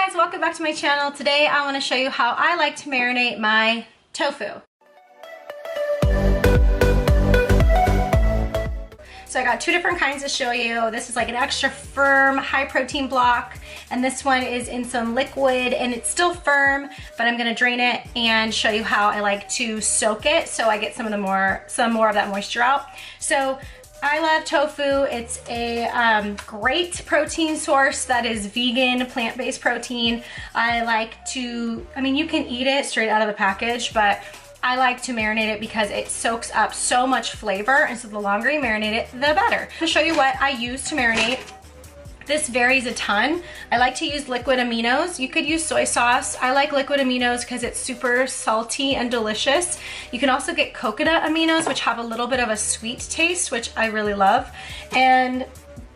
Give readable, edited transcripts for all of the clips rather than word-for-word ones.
guys, welcome back to my channel. Today I want to show you how I like to marinate my tofu. So I got two different kinds to show you. This is like an extra firm, high protein block, and this one is in some liquid and it's still firm, but I'm gonna drain it and show you how I like to soak it so I get some more of that moisture out. So I love tofu. It's a great protein source that is vegan, plant-based protein. I mean, you can eat it straight out of the package, but I like to marinate it because it soaks up so much flavor, and so the longer you marinate it, the better. I'm gonna show you what I use to marinate. This varies a ton. I like to use liquid aminos. You could use soy sauce. I like liquid aminos because it's super salty and delicious. You can also get coconut aminos, which have a little bit of a sweet taste, which I really love. And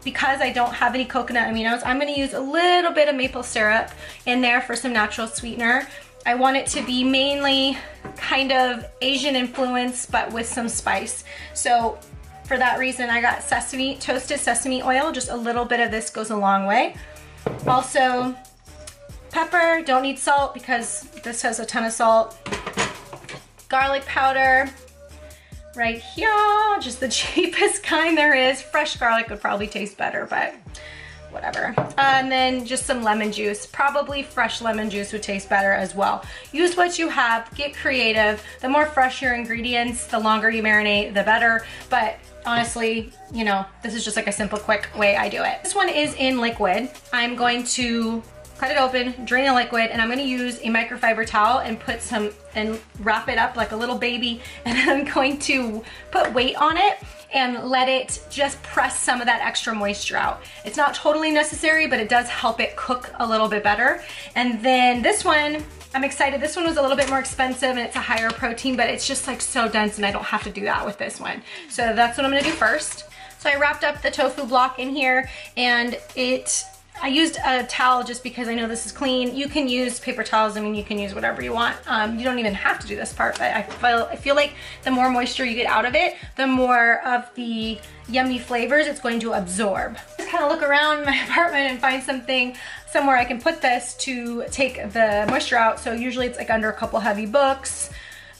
because I don't have any coconut aminos, I'm gonna use a little bit of maple syrup in there for some natural sweetener. I want it to be mainly kind of Asian influence, but with some spice. So for that reason, I got toasted sesame oil. Just a little bit of this goes a long way. Also, pepper, don't need salt because this has a ton of salt. Garlic powder, right here, just the cheapest kind there is. Fresh garlic would probably taste better, but whatever. And then just some lemon juice. Probably fresh lemon juice would taste better as well. Use what you have, get creative. The more fresh your ingredients, the longer you marinate, the better. But honestly, you know, this is just like a simple, quick way I do it. This one is in liquid. I'm going to cut it open, drain the liquid, and I'm gonna use a microfiber towel and wrap it up like a little baby, and I'm going to put weight on it and let it just press some of that extra moisture out. It's not totally necessary, but it does help it cook a little bit better. And then this one, I'm excited. This one was a little bit more expensive and it's a higher protein, but it's just like so dense and I don't have to do that with this one. So that's what I'm gonna do first. So I wrapped up the tofu block in here, and I used a towel just because I know this is clean. You can use paper towels. I mean, you can use whatever you want. You don't even have to do this part, but I feel like the more moisture you get out of it, the more of the yummy flavors it's going to absorb. Just kind of look around my apartment and find somewhere I can put this to take the moisture out. So usually it's like under a couple heavy books.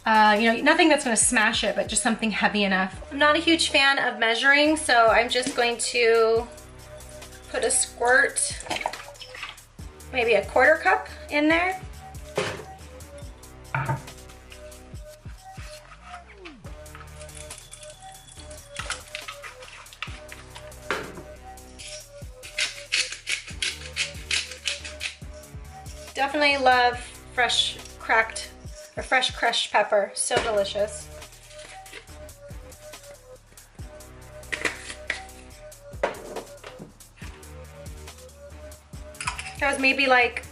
You know, nothing that's gonna smash it, but just something heavy enough. I'm not a huge fan of measuring, so I'm just going to put a squirt, maybe a quarter cup in there. Definitely love fresh cracked or fresh crushed pepper, so delicious. That was maybe like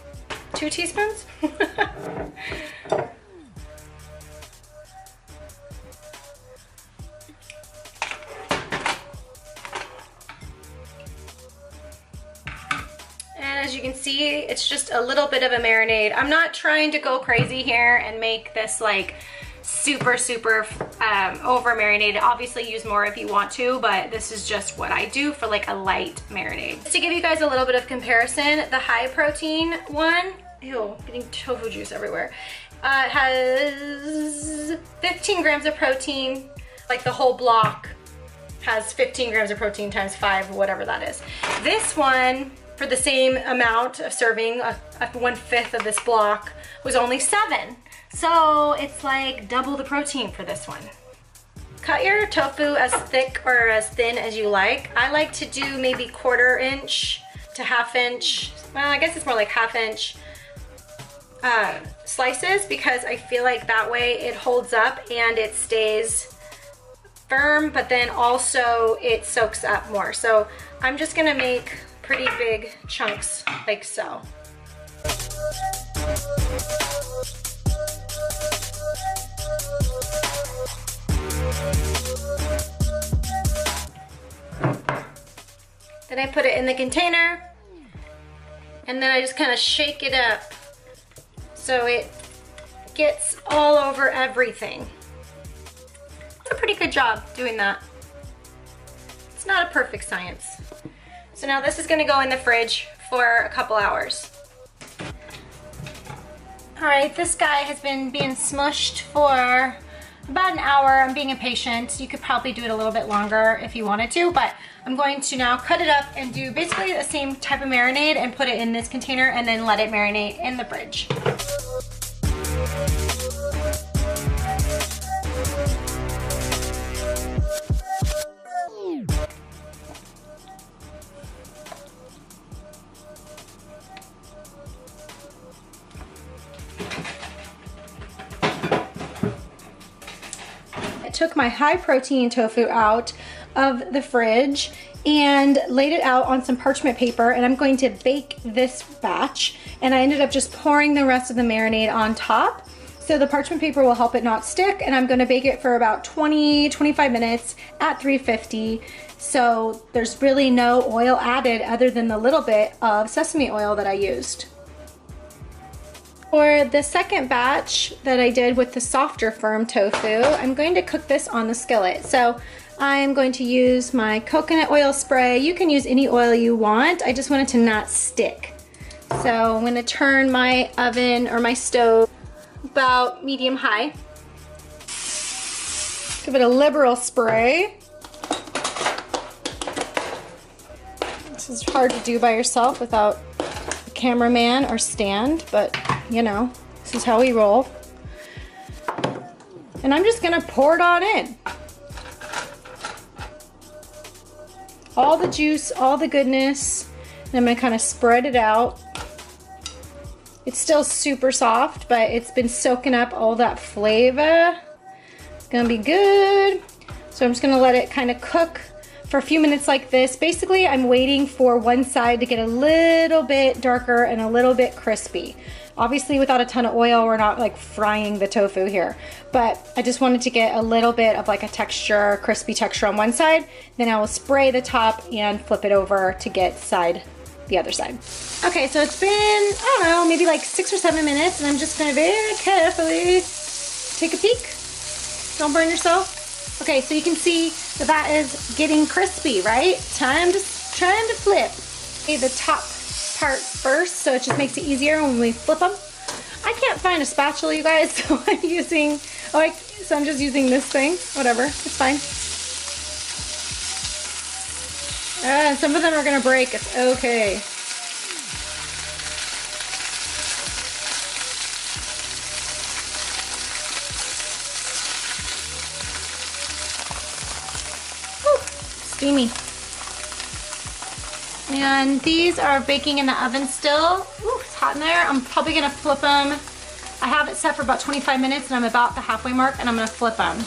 2 teaspoons. And as you can see, it's just a little bit of a marinade. I'm not trying to go crazy here and make this like super over marinated. Obviously use more if you want to, but this is just what I do for like a light marinade. Just to give you guys a little bit of comparison, the high protein one, ew, getting tofu juice everywhere, has 15 grams of protein. Like the whole block has 15 grams of protein times 5, whatever that is. This one, for the same amount of serving, 1/5 of this block, was only 7. So it's like double the protein for this one. Cut your tofu as thick or as thin as you like. I like to do maybe 1/4 inch to 1/2 inch. Well, I guess it's more like 1/2 inch slices, because I feel like that way it holds up and it stays firm, but then also it soaks up more. So I'm just gonna make pretty big chunks like so. Then I put it in the container, and then I just kind of shake it up so it gets all over everything. It's a pretty good job doing that. It's not a perfect science. So now this is gonna go in the fridge for a couple hours. All right, this guy has been being smushed for about an hour. I'm being impatient. You could probably do it a little bit longer if you wanted to, but I'm going to now cut it up and do basically the same type of marinade and put it in this container and then let it marinate in the fridge. I took my high protein tofu out of the fridge and laid it out on some parchment paper, and I'm going to bake this batch, and I ended up just pouring the rest of the marinade on top. So the parchment paper will help it not stick, and I'm gonna bake it for about 20-25 minutes at 350. So there's really no oil added other than the little bit of sesame oil that I used. For the second batch that I did with the softer firm tofu, I'm going to cook this on the skillet. So I'm going to use my coconut oil spray. You can use any oil you want. I just want it to not stick. So I'm gonna turn my oven or my stove about medium high. Give it a liberal spray. This is hard to do by yourself without a cameraman or stand, but you know, this is how we roll. And I'm just gonna pour it on in. All the juice, all the goodness, and I'm gonna kind of spread it out. It's still super soft, but it's been soaking up all that flavor. It's gonna be good. So I'm just gonna let it kind of cook for a few minutes like this. Basically, I'm waiting for one side to get a little bit darker and a little bit crispy. Obviously, without a ton of oil, we're not like frying the tofu here, but I just wanted to get a little bit of like a texture, crispy texture on one side. Then I will spray the top and flip it over to get the other side. Okay, so it's been, I don't know, maybe like 6 or 7 minutes, and I'm just gonna very carefully take a peek. Don't burn yourself. Okay, so you can see that that is getting crispy, right? Time to flip. Okay, the top part first, so it just makes it easier when we flip them. I can't find a spatula, you guys, so I'm using, so I'm just using this thing. Whatever, it's fine. Some of them are gonna break, it's okay. Whew, steamy. And these are baking in the oven still. Ooh, it's hot in there. I'm probably gonna flip them. I have it set for about 25 minutes and I'm about the halfway mark, and I'm gonna flip them.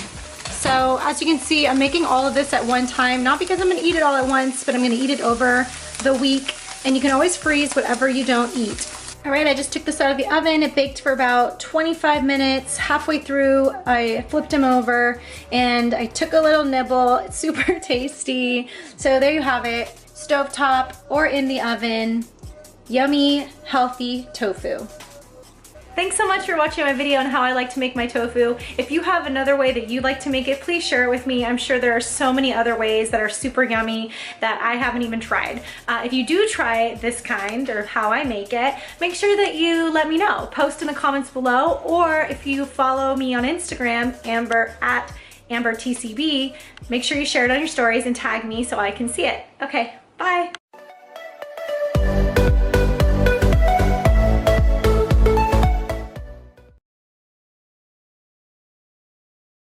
So as you can see, I'm making all of this at one time, not because I'm gonna eat it all at once, but I'm gonna eat it over the week, and you can always freeze whatever you don't eat. All right, I just took this out of the oven. It baked for about 25 minutes. Halfway through, I flipped them over and I took a little nibble. It's super tasty. So there you have it, stovetop or in the oven, yummy, healthy tofu. Thanks so much for watching my video on how I like to make my tofu. If you have another way that you'd like to make it, please share it with me. I'm sure there are so many other ways that are super yummy that I haven't even tried. If you do try this kind or how I make it, make sure that you let me know. Post in the comments below, or if you follow me on Instagram, at ambertcb, make sure you share it on your stories and tag me so I can see it. Okay, bye.